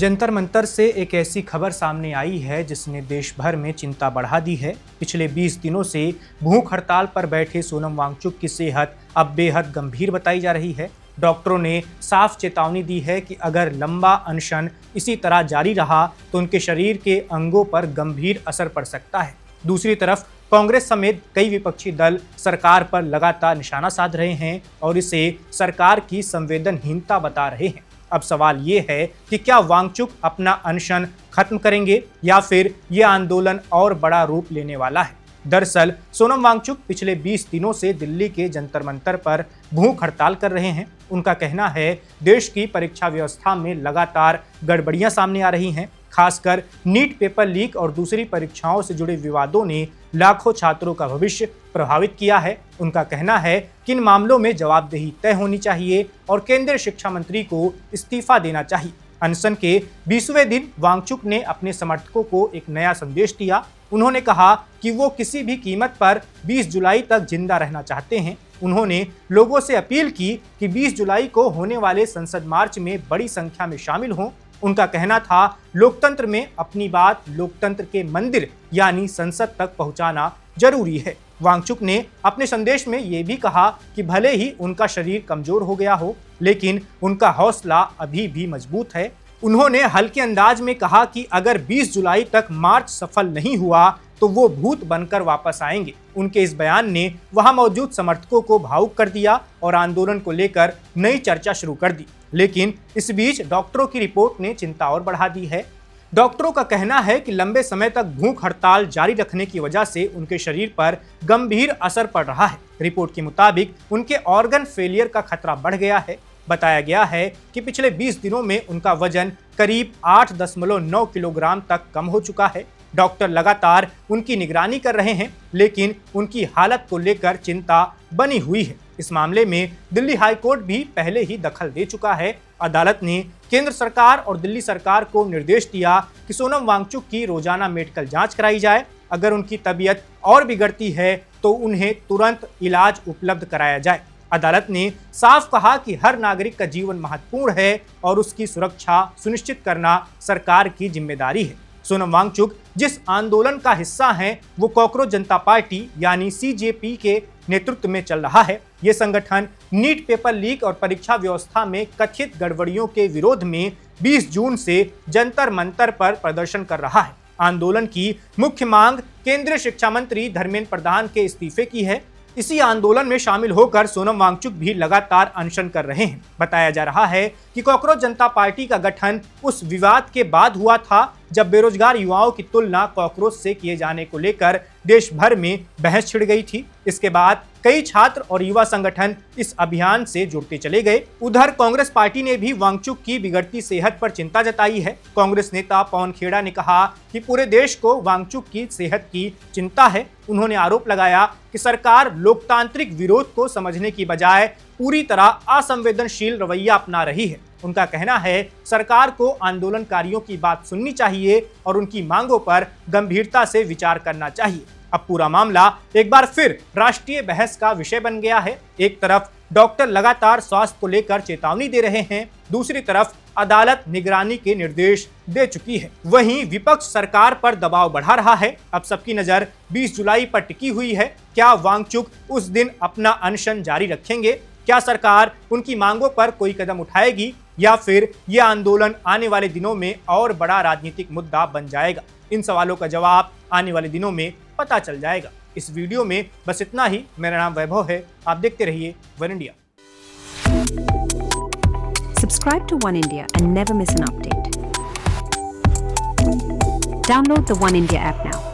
जंतर मंतर से एक ऐसी खबर सामने आई है जिसने देश भर में चिंता बढ़ा दी है। पिछले 20 दिनों से भूख हड़ताल पर बैठे सोनम वांगचुक की सेहत अब बेहद गंभीर बताई जा रही है। डॉक्टरों ने साफ चेतावनी दी है कि अगर लंबा अनशन इसी तरह जारी रहा तो उनके शरीर के अंगों पर गंभीर असर पड़ सकता है। दूसरी तरफ कांग्रेस समेत कई विपक्षी दल सरकार पर लगातार निशाना साध रहे हैं और इसे सरकार की संवेदनहीनता बता रहे हैं। अब सवाल ये है कि क्या वांगचुक अपना अनशन खत्म करेंगे या फिर ये आंदोलन और बड़ा रूप लेने वाला है। दरअसल सोनम वांगचुक पिछले 20 दिनों से दिल्ली के जंतर मंतर पर भूख हड़ताल कर रहे हैं। उनका कहना है देश की परीक्षा व्यवस्था में लगातार गड़बड़ियां सामने आ रही हैं। खासकर नीट पेपर लीक और दूसरी परीक्षाओं से जुड़े विवादों ने लाखों छात्रों का भविष्य प्रभावित किया है। उनका कहना है कि इन मामलों में जवाबदेही तय होनी चाहिए और केंद्रीय शिक्षा मंत्री को इस्तीफा देना चाहिए। अनशन के 20वें दिन वांगचुक ने अपने समर्थकों को एक नया संदेश दिया। उन्होंने कहा कि वो किसी भी कीमत पर 20 जुलाई तक जिंदा रहना चाहते हैं। उन्होंने लोगों से अपील की कि 20 जुलाई को होने वाले संसद मार्च में बड़ी संख्या में शामिल हों। उनका कहना था लोकतंत्र में अपनी बात लोकतंत्र के मंदिर यानी संसद तक पहुंचाना जरूरी है। वांगचुक ने अपने संदेश में ये भी कहा कि भले ही उनका शरीर कमजोर हो गया हो लेकिन उनका हौसला अभी भी मजबूत है। उन्होंने हल्के अंदाज में कहा कि अगर 20 जुलाई तक मार्च सफल नहीं हुआ तो वो भूत बनकर वापस आएंगे। उनके इस बयान ने वहां मौजूद समर्थकों को भावुक कर दिया और आंदोलन को लेकर नई चर्चा शुरू कर दी। लेकिन इस बीच डॉक्टरों की रिपोर्ट ने चिंता और बढ़ा दी है। डॉक्टरों का कहना है कि लंबे समय तक भूख हड़ताल जारी रखने की वजह से उनके शरीर पर गंभीर असर पड़ रहा है। रिपोर्ट के मुताबिक उनके ऑर्गन फेलियर का खतरा बढ़ गया है। बताया गया है कि पिछले 20 दिनों में उनका वजन करीब 8.9 किलोग्राम तक कम हो चुका है। डॉक्टर लगातार उनकी निगरानी कर रहे हैं लेकिन उनकी हालत को लेकर चिंता बनी हुई है। इस मामले में दिल्ली हाई कोर्ट भी पहले ही दखल दे चुका है। अदालत ने केंद्र सरकार और दिल्ली सरकार को निर्देश दिया कि सोनम वांगचुक की रोजाना मेडिकल जांच कराई जाए। अगर उनकी तबीयत और बिगड़ती है तो उन्हें तुरंत इलाज उपलब्ध कराया जाए। अदालत ने साफ कहा कि हर नागरिक का जीवन महत्वपूर्ण है और उसकी सुरक्षा सुनिश्चित करना सरकार की जिम्मेदारी है। सोनम वांगचुक जिस आंदोलन का हिस्सा हैं वो कॉकरोच जनता पार्टी यानी सीजेपी के नेतृत्व में चल रहा है। ये संगठन नीट पेपर लीक और परीक्षा व्यवस्था में कथित गड़बड़ियों के विरोध में 20 जून से जंतर मंतर पर प्रदर्शन कर रहा है। आंदोलन की मुख्य मांग केंद्रीय शिक्षा मंत्री धर्मेंद्र प्रधान के इस्तीफे की है। इसी आंदोलन में शामिल होकर सोनम वांगचुक भी लगातार अनशन कर रहे हैं। बताया जा रहा है कि कॉकरोच जनता पार्टी का गठन उस विवाद के बाद हुआ था जब बेरोजगार युवाओं की तुलना कॉकरोच से किए जाने को लेकर देश भर में बहस छिड़ गई थी। इसके बाद कई छात्र और युवा संगठन इस अभियान से जुड़ते चले गए। उधर कांग्रेस पार्टी ने भी वांगचुक की बिगड़ती सेहत पर चिंता जताई है। कांग्रेस नेता पवन खेड़ा ने कहा कि पूरे देश को वांगचुक की सेहत की चिंता है। उन्होंने आरोप लगाया कि सरकार लोकतांत्रिक विरोध को समझने की बजाय पूरी तरह असंवेदनशील रवैया अपना रही है। उनका कहना है सरकार को आंदोलनकारियों की बात सुननी चाहिए और उनकी मांगों पर गंभीरता से विचार करना चाहिए। अब पूरा मामला एक बार फिर राष्ट्रीय बहस का विषय बन गया है। एक तरफ डॉक्टर लगातार स्वास्थ्य को लेकर चेतावनी दे रहे हैं, दूसरी तरफ अदालत निगरानी के निर्देश दे चुकी है। वहीं विपक्ष सरकार पर दबाव बढ़ा रहा है। अब सबकी नजर 20 जुलाई पर टिकी हुई है। क्या वांगचुक उस दिन अपना अनशन जारी रखेंगे? क्या सरकार उनकी मांगों पर कोई कदम उठाएगी या फिर यह आंदोलन आने वाले दिनों में और बड़ा राजनीतिक मुद्दा बन जाएगा? इन सवालों का जवाब आने वाले दिनों में पता चल जाएगा। इस वीडियो में बस इतना ही। मेरा नाम वैभव है। आप देखते रहिए one India. Subscribe to One India and never miss an update. Download the One India app now.